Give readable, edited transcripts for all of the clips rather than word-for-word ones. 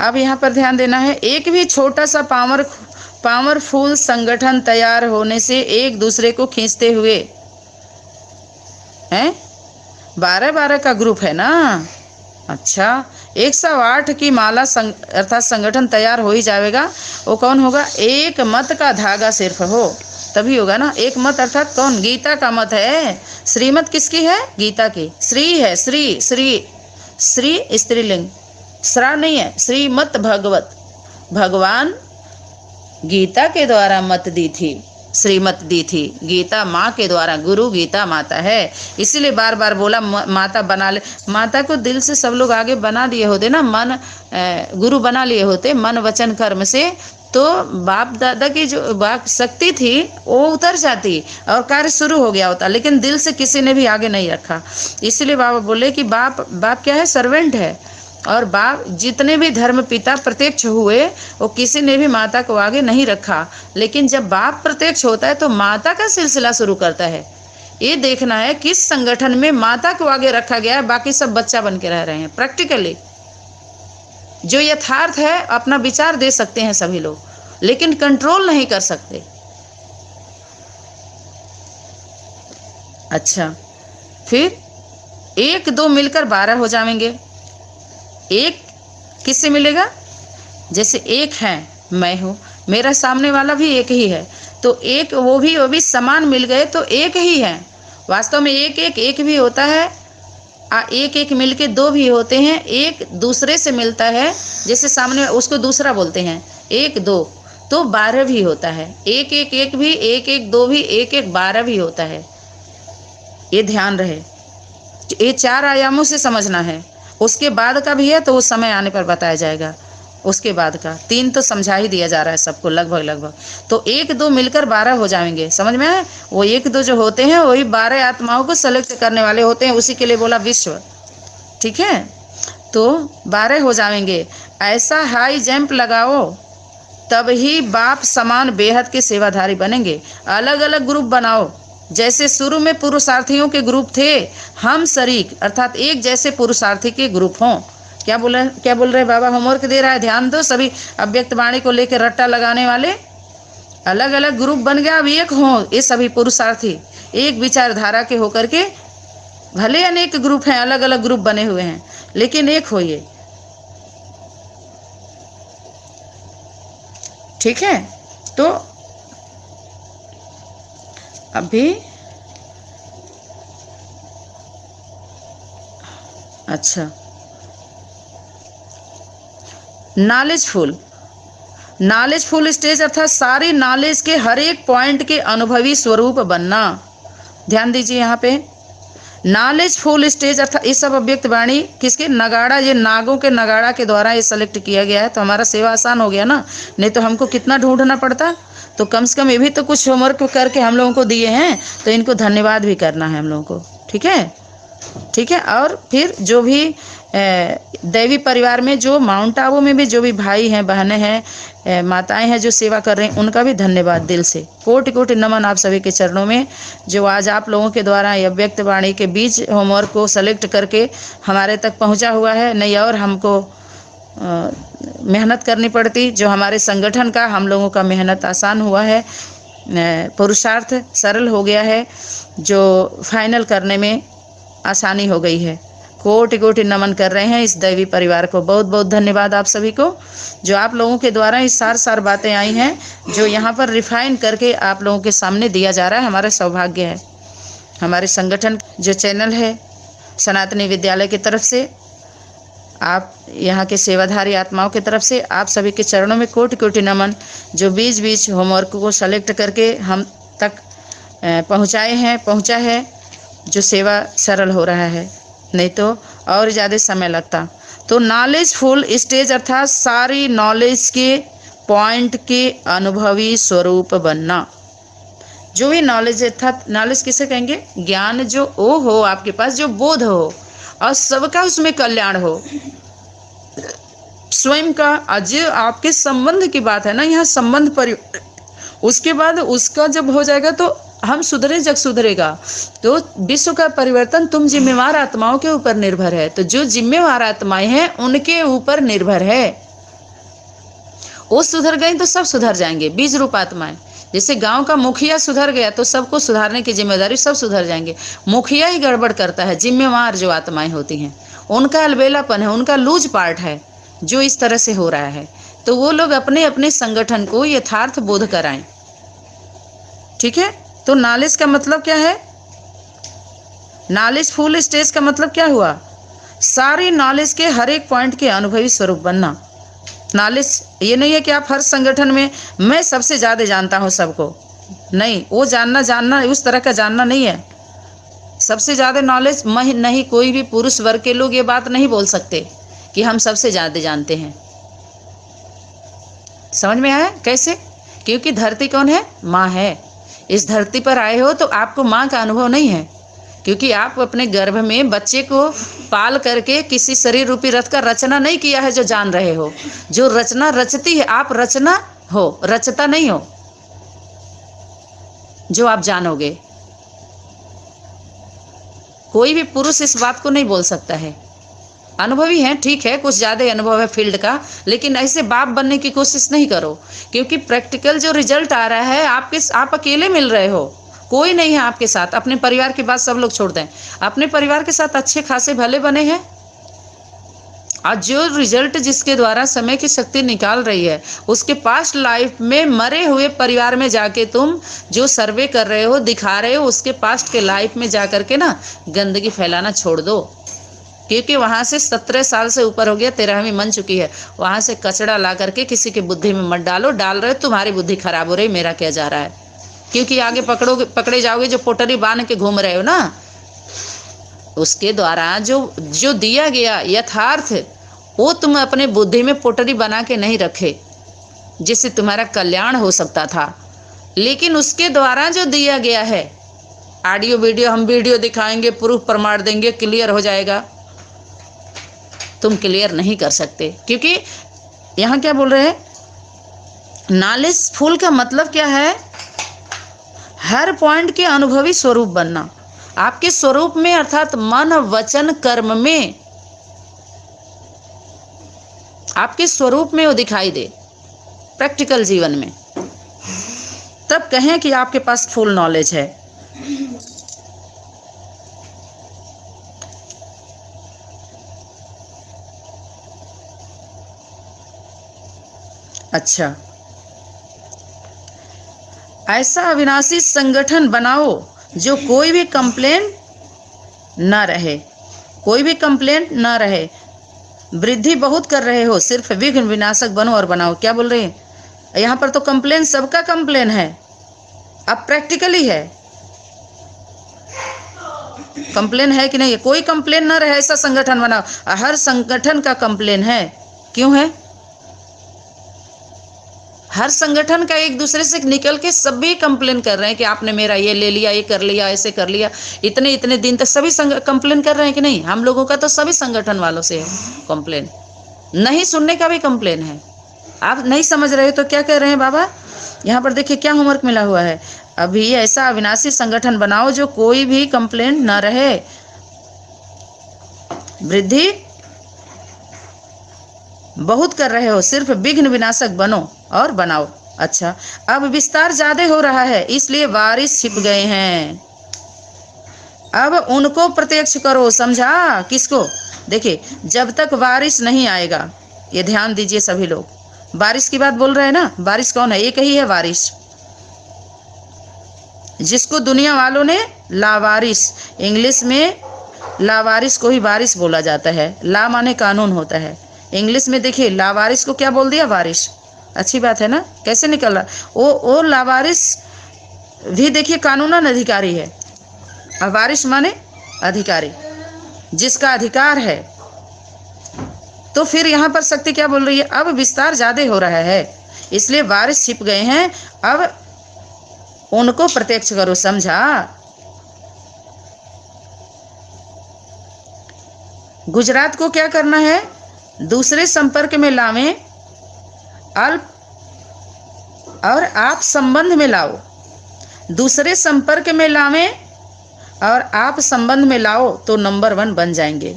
अब यहाँ पर ध्यान देना है, एक भी छोटा सा पावरफुल संगठन तैयार होने से एक दूसरे को खींचते हुए हैं, 12-12 का ग्रुप है ना। अच्छा, 108 की माला अर्थात संगठन तैयार हो ही जाएगा। वो कौन होगा? एक मत का धागा सिर्फ हो तभी होगा ना। एक मत अर्थात कौन? गीता का मत है। श्रीमत किसकी है? गीता की। श्री है, श्री श्री श्री स्त्रीलिंग, श्रा नहीं है, श्रीमत भगवत, भगवान गीता के द्वारा मत दी थी, श्रीमत दी थी। गीता माँ के द्वारा, गुरु गीता माता है, इसीलिए बार बार बोला माता बना ले। माता को दिल से सब लोग आगे बना लिए होते ना, मन गुरु बना लिए होते मन वचन कर्म से, तो बाप दादा की जो बाप शक्ति थी वो उतर जाती और कार्य शुरू हो गया होता, लेकिन दिल से किसी ने भी आगे नहीं रखा। इसलिए बाबा बोले कि बाप क्या है? सर्वेंट है। और बाप जितने भी धर्म पिता प्रत्यक्ष हुए वो किसी ने भी माता को आगे नहीं रखा, लेकिन जब बाप प्रत्यक्ष होता है तो माता का सिलसिला शुरू करता है। ये देखना है किस संगठन में माता को आगे रखा गया है, बाकी सब बच्चा बन के रह रहे हैं। प्रैक्टिकली जो यथार्थ है अपना विचार दे सकते हैं सभी लोग, लेकिन कंट्रोल नहीं कर सकते। अच्छा, फिर 1-2 मिलकर 12 हो जाएंगे। एक किससे मिलेगा? जैसे एक है, मैं हूँ, मेरा सामने वाला भी एक ही है, तो एक वो भी समान मिल गए तो एक ही है। वास्तव में एक भी होता है, एक मिलके 2 भी होते हैं। एक दूसरे से मिलता है, जैसे सामने उसको दूसरा बोलते हैं, 1-2, तो 12 भी होता है। एक भी, 1-1-2 भी, 1-1-12 भी होता है। ये ध्यान रहे, ये 4 आयामों से समझना है। उसके बाद का भी है तो उस समय आने पर बताया जाएगा। उसके बाद का 3 तो समझा ही दिया जा रहा है सबको लगभग। तो 1-2 मिलकर 12 हो जाएंगे, समझ में है? वो 1-2 जो होते हैं वही 12 आत्माओं को सेलेक्ट करने वाले होते हैं, उसी के लिए बोला विश्व। ठीक है, तो 12 हो जाएंगे। ऐसा हाई जंप लगाओ तब ही बाप समान बेहद के सेवाधारी बनेंगे। अलग अलग ग्रुप बनाओ, जैसे शुरू में पुरुषार्थियों के ग्रुप थे, हम शरीक अर्थात एक जैसे पुरुषार्थी के ग्रुप हों। क्या बोल रहे बाबा? होमवर्क दे रहा है, ध्यान दो सभी। अव्यक्त वाणी को लेकर रट्टा लगाने वाले, अलग अलग ग्रुप बन गया, अब एक हों ये सभी पुरुषार्थी, एक विचारधारा के होकर के। भले अनेक ग्रुप हैं, अलग अलग ग्रुप बने हुए हैं, लेकिन एक होइए। ठीक है, तो अभी अच्छा, नॉलेजफुल स्टेज अर्थात सारी नॉलेज के हर एक पॉइंट के अनुभवी स्वरूप बनना। ध्यान दीजिए यहाँ पे, नॉलेजफुल स्टेज अर्थात ये सब अव्यक्त वाणी किसके? नगाड़ा, ये नागों के नगाड़ा के द्वारा ये सेलेक्ट किया गया है, तो हमारा सेवा आसान हो गया ना। नहीं तो हमको कितना ढूंढना पड़ता। तो कम से कम ये भी तो कुछ होमवर्क करके हम लोगों को दिए हैं, तो इनको धन्यवाद भी करना है हम लोगों को। ठीक है, ठीक है। और फिर जो भी दैवी परिवार में, जो माउंट आबू में भी जो भी भाई हैं, बहनें हैं, माताएं हैं जो सेवा कर रहे हैं, उनका भी धन्यवाद दिल से। कोटि कोटि नमन आप सभी के चरणों में, जो आज आप लोगों के द्वारा ये अव्यक्त वाणी के बीच होमवर्क को सेलेक्ट करके हमारे तक पहुंचा हुआ है। नहीं और हमको मेहनत करनी पड़ती, जो हमारे संगठन का हम लोगों का मेहनत आसान हुआ है, पुरुषार्थ सरल हो गया है, जो फाइनल करने में आसानी हो गई है। कोटि कोटि नमन कर रहे हैं इस दैवी परिवार को। बहुत बहुत धन्यवाद आप सभी को, जो आप लोगों के द्वारा इस सार बातें आई हैं, जो यहाँ पर रिफाइन करके आप लोगों के सामने दिया जा रहा है। हमारा सौभाग्य है, हमारे संगठन जो चैनल है सनातनी विद्यालय की तरफ से, आप यहाँ के सेवाधारी आत्माओं की तरफ से, आप सभी के चरणों में कोटि कोटि नमन, जो बीच होमवर्क को सेलेक्ट करके हम तक पहुँचा है, जो सेवा सरल हो रहा है, नहीं तो और ज़्यादा समय लगता। तो नॉलेजफुल स्टेज अर्थात सारी नॉलेज के पॉइंट के अनुभवी स्वरूप बनना। जो भी नॉलेज अर्थात नॉलेज किसे कहेंगे? ज्ञान जो वो हो आपके पास, जो बोध हो और सबका उसमें कल्याण हो, स्वयं का। आज आपके संबंध की बात है ना, यहाँ संबंध उसके बाद उसका जब हो जाएगा तो हम सुधरे, जग सुधरेगा। तो विश्व का परिवर्तन तुम जिम्मेवार आत्माओं के ऊपर निर्भर है। तो जो जिम्मेवार आत्माएं हैं उनके ऊपर निर्भर है। वो सुधर गई तो सब सुधर जाएंगे, बीज रूप आत्माएं। जैसे गांव का मुखिया सुधर गया तो सबको सुधारने की जिम्मेदारी, सब सुधर जाएंगे। मुखिया ही गड़बड़ करता है, जिम्मेवार जो आत्माएं होती हैं उनका अलबेलापन है, उनका लूज पार्ट है जो इस तरह से हो रहा है। तो वो लोग अपने अपने संगठन को यथार्थ बोध कराएं। ठीक है, तो नॉलेज का मतलब क्या है? नॉलेज फुल स्टेज का मतलब क्या हुआ? सारी नॉलेज के हर एक पॉइंट के अनुभवी स्वरूप बनना। नॉलेज ये नहीं है कि आप हर संगठन में मैं सबसे ज़्यादा जानता हूँ सबको, नहीं, वो जानना उस तरह का जानना नहीं है। सबसे ज़्यादा नॉलेज नहीं, कोई भी पुरुष वर्ग के लोग ये बात नहीं बोल सकते कि हम सबसे ज़्यादा जानते हैं। समझ में आया कैसे? क्योंकि धरती कौन है? माँ है। इस धरती पर आए हो तो आपको माँ का अनुभव नहीं है, क्योंकि आप अपने गर्भ में बच्चे को पाल करके किसी शरीर रूपी रथ का रचना नहीं किया है जो जान रहे हो। जो रचना रचती है, आप रचना हो, रचता नहीं हो जो आप जानोगे। कोई भी पुरुष इस बात को नहीं बोल सकता है। अनुभवी हैं, ठीक है, कुछ ज़्यादा अनुभव है फील्ड का, लेकिन ऐसे बाप बनने की कोशिश नहीं करो, क्योंकि प्रैक्टिकल जो रिजल्ट आ रहा है आप अकेले मिल रहे हो, कोई नहीं है आपके साथ। अपने परिवार की बात सब लोग छोड़ दें, अपने परिवार के साथ अच्छे खासे भले बने हैं। आज जो रिजल्ट जिसके द्वारा समय की शक्ति निकाल रही है, उसके पास्ट लाइफ में मरे हुए परिवार में जाके तुम जो सर्वे कर रहे हो, दिखा रहे हो, उसके पास्ट के लाइफ में जा करके ना गंदगी फैलाना छोड़ दो, क्योंकि वहां से 17 साल से ऊपर हो गया, 13वीं मन चुकी है। वहां से कचड़ा ला करके किसी की बुद्धि में मत डालो, डाल रहे हो तुम्हारी बुद्धि खराब हो रही, मेरा क्या जा रहा है। क्योंकि आगे पकड़े जाओगे, जो पोटरी बांध के घूम रहे हो ना, उसके द्वारा जो दिया गया यथार्थ, वो तुम अपने बुद्धि में पोटरी बना के नहीं रखे जिससे तुम्हारा कल्याण हो सकता था। लेकिन उसके द्वारा जो दिया गया है, ऑडियो वीडियो, हम वीडियो दिखाएंगे, प्रूफ प्रमाण देंगे, क्लियर हो जाएगा, तुम क्लियर नहीं कर सकते। क्योंकि यहाँ क्या बोल रहे हैं? नॉलेज फुल का मतलब क्या है? हर पॉइंट के अनुभवी स्वरूप बनना। आपके स्वरूप में, अर्थात मन वचन कर्म में, आपके स्वरूप में वो दिखाई दे प्रैक्टिकल जीवन में, तब कहें कि आपके पास फुल नॉलेज है। अच्छा, ऐसा अविनाशी संगठन बनाओ जो कोई भी कंप्लेंट ना रहे, कोई भी कंप्लेंट ना रहे। वृद्धि बहुत कर रहे हो, सिर्फ विघ्न विनाशक बनो और बनाओ। क्या बोल रहे हैं यहाँ पर? तो कंप्लेन, सबका कंप्लेन है, अब प्रैक्टिकली है। कंप्लेन है कि नहीं? कोई कंप्लेन ना रहे, ऐसा संगठन बनाओ। हर संगठन का कंप्लेन है। क्यों है? हर संगठन का एक दूसरे से निकल के सभी कंप्लेन कर रहे हैं कि आपने मेरा ये ले लिया, ये कर लिया, ऐसे कर लिया, इतने इतने दिन तक सभी कंप्लेन कर रहे हैं कि नहीं? हम लोगों का तो सभी संगठन वालों से है कंप्लेन, नहीं सुनने का भी कंप्लेन है। आप नहीं समझ रहे तो क्या कह रहे हैं बाबा? यहाँ पर देखिए क्या होमवर्क मिला हुआ है। अभी ऐसा अविनाशी संगठन बनाओ जो कोई भी कंप्लेन न रहे, वृद्धि बहुत कर रहे हो, सिर्फ विघ्न विनाशक बनो और बनाओ। अच्छा, अब विस्तार ज्यादा हो रहा है, इसलिए वारिस छिप गए हैं। अब उनको प्रत्यक्ष करो, समझा? किसको? देखिए, जब तक वारिस नहीं आएगा, ये ध्यान दीजिए सभी लोग, वारिस की बात बोल रहे हैं ना। वारिस कौन है? एक ही है वारिस, जिसको दुनिया वालों ने लावारिस, इंग्लिश में लावारिस को ही वारिस बोला जाता है। ला माने कानून होता है, इंग्लिश में देखिए लावारिस को क्या बोल दिया? वारिस। अच्छी बात है ना, कैसे निकल रहा? वो लावारिस भी देखिए कानूनन अधिकारी है, और वारिस माने अधिकारी, जिसका अधिकार है। तो फिर यहाँ पर शक्ति क्या बोल रही है? अब विस्तार ज्यादा हो रहा है, इसलिए वारिस छिप गए हैं, अब उनको प्रत्यक्ष करो, समझा? गुजरात को क्या करना है? दूसरे संपर्क में लावें, अल्प और आप संबंध में लाओ। दूसरे संपर्क में लावें और आप संबंध में लाओ तो नंबर 1 बन जाएंगे।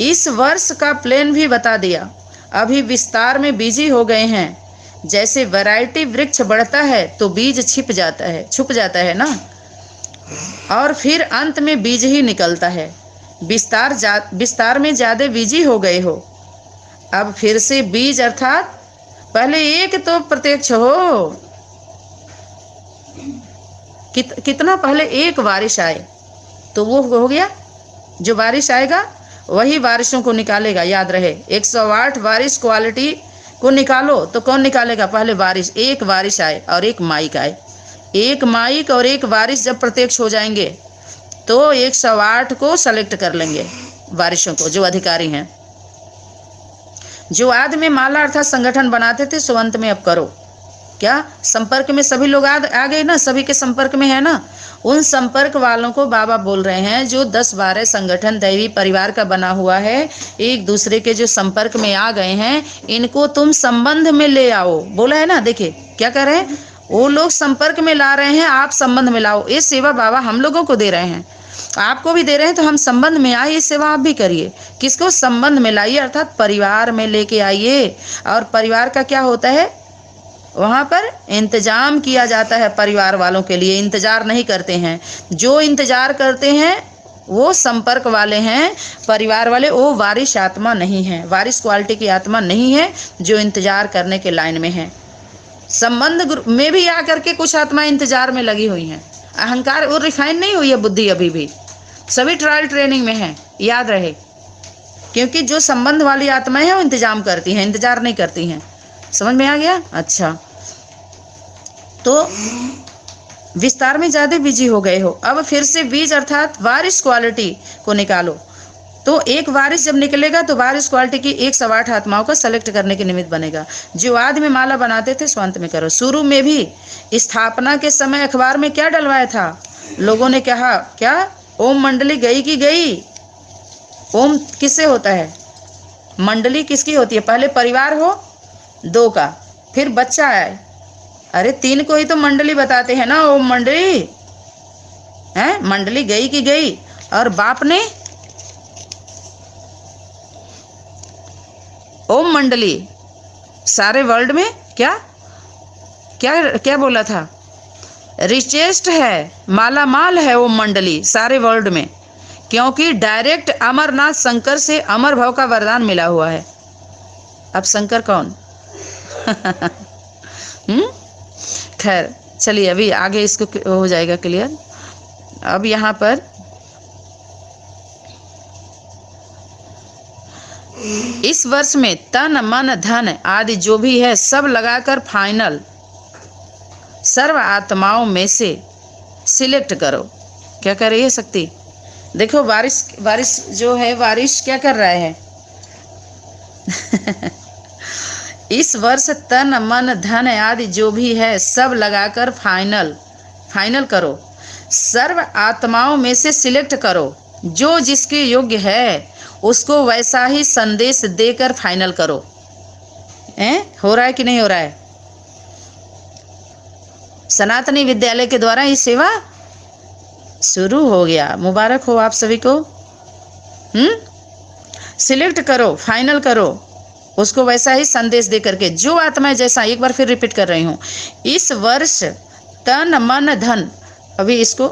इस वर्ष का प्लान भी बता दिया, अभी विस्तार में बिजी हो गए हैं, जैसे वैरायटी वृक्ष बढ़ता है तो बीज छुप जाता है ना, और फिर अंत में बीज ही निकलता है। विस्तार में ज्यादा बीजी हो गए हो, अब फिर से बीज अर्थात पहले एक तो प्रत्यक्ष हो। कितना पहले एक बारिश आए तो वो हो गया, जो बारिश आएगा वही बारिशों को निकालेगा। याद रहे 108 बारिश क्वालिटी को निकालो तो कौन निकालेगा? पहले बारिश, एक बारिश आए और एक माइक आए। एक माइक और एक बारिश जब प्रत्यक्ष हो जाएंगे तो 108 को सेलेक्ट कर लेंगे बारिशों को, जो अधिकारी हैं। जो आदि में माला अर्थात संगठन बनाते थे सो अंत में अब करो। क्या संपर्क में सभी लोग आ गए ना, सभी के संपर्क में है ना। उन संपर्क वालों को बाबा बोल रहे हैं जो 10-12 संगठन दैवी परिवार का बना हुआ है, एक दूसरे के जो संपर्क में आ गए हैं, इनको तुम संबंध में ले आओ। बोला है ना, देखिए क्या कर रहे हैं वो लोग, संपर्क में ला रहे हैं, आप संबंध में लाओ। ये सेवा बाबा हम लोगों को दे रहे हैं, आपको भी दे रहे हैं, तो हम संबंध में आए, ये सेवा आप भी करिए। किसको संबंध में लाइए? अर्थात परिवार में लेके आइए। और परिवार का क्या होता है? वहाँ पर इंतजाम किया जाता है परिवार वालों के लिए, इंतजार नहीं करते हैं। जो इंतजार करते हैं वो संपर्क वाले हैं, परिवार वाले। वो वारिश आत्मा नहीं है, वारिश क्वालिटी की आत्मा नहीं है जो इंतजार करने के लाइन में है। संबंध में भी आकर के कुछ आत्मा इंतजार में लगी हुई हैं। अहंकार वो रिफाइन नहीं हुई है बुद्धि, अभी भी सभी ट्रायल ट्रेनिंग में है, याद रहे। क्योंकि जो संबंध वाली आत्माएं हैं वो इंतजाम करती हैं, इंतजार नहीं करती हैं। समझ में आ गया? अच्छा, तो विस्तार में ज्यादा बिजी हो गए हो, अब फिर से बीज अर्थात वारिश क्वालिटी को निकालो। तो एक वारिश जब निकलेगा तो वारिश क्वालिटी की 108 आत्माओं का सेलेक्ट करने के निमित्त बनेगा। जो आदि में माला बनाते थे स्वांत में करो। शुरू में भी स्थापना के समय अखबार में क्या डलवाया था? लोगों ने कहा क्या ओम मंडली गई की गई। ओम किससे होता है? मंडली किसकी होती है? पहले परिवार हो 2 का, फिर बच्चा आए। अरे 3 को ही तो मंडली बताते हैं ना, ओम मंडली है। मंडली गई की गई, और बाप ने ओम मंडली। सारे वर्ल्ड में क्या क्या क्या बोला था? रिचेस्ट है, माला माल है ओम मंडली सारे वर्ल्ड में, क्योंकि डायरेक्ट अमरनाथ शंकर से अमर भाव का वरदान मिला हुआ है। अब शंकर कौन? खैर चलिए, अभी आगे इसको हो जाएगा क्लियर। अब यहाँ पर इस वर्ष में तन मन धन आदि जो भी है सब लगाकर फाइनल सर्व आत्माओं में से सिलेक्ट करो। क्या कर रही है शक्ति? देखो बारिश जो है, बारिश क्या कर रहा है? इस वर्ष तन मन धन आदि जो भी है सब लगाकर फाइनल करो। सर्व आत्माओं में से सिलेक्ट करो, जो जिसके योग्य है उसको वैसा ही संदेश देकर फाइनल करो। हो रहा है कि नहीं हो रहा है? सनातनी विद्यालय के द्वारा ये सेवा शुरू हो गया। मुबारक हो आप सभी को। सिलेक्ट करो, फाइनल करो, उसको वैसा ही संदेश दे करके, जो आत्मा जैसा। एक बार फिर रिपीट कर रही हूँ, इस वर्ष तन मन धन, अभी इसको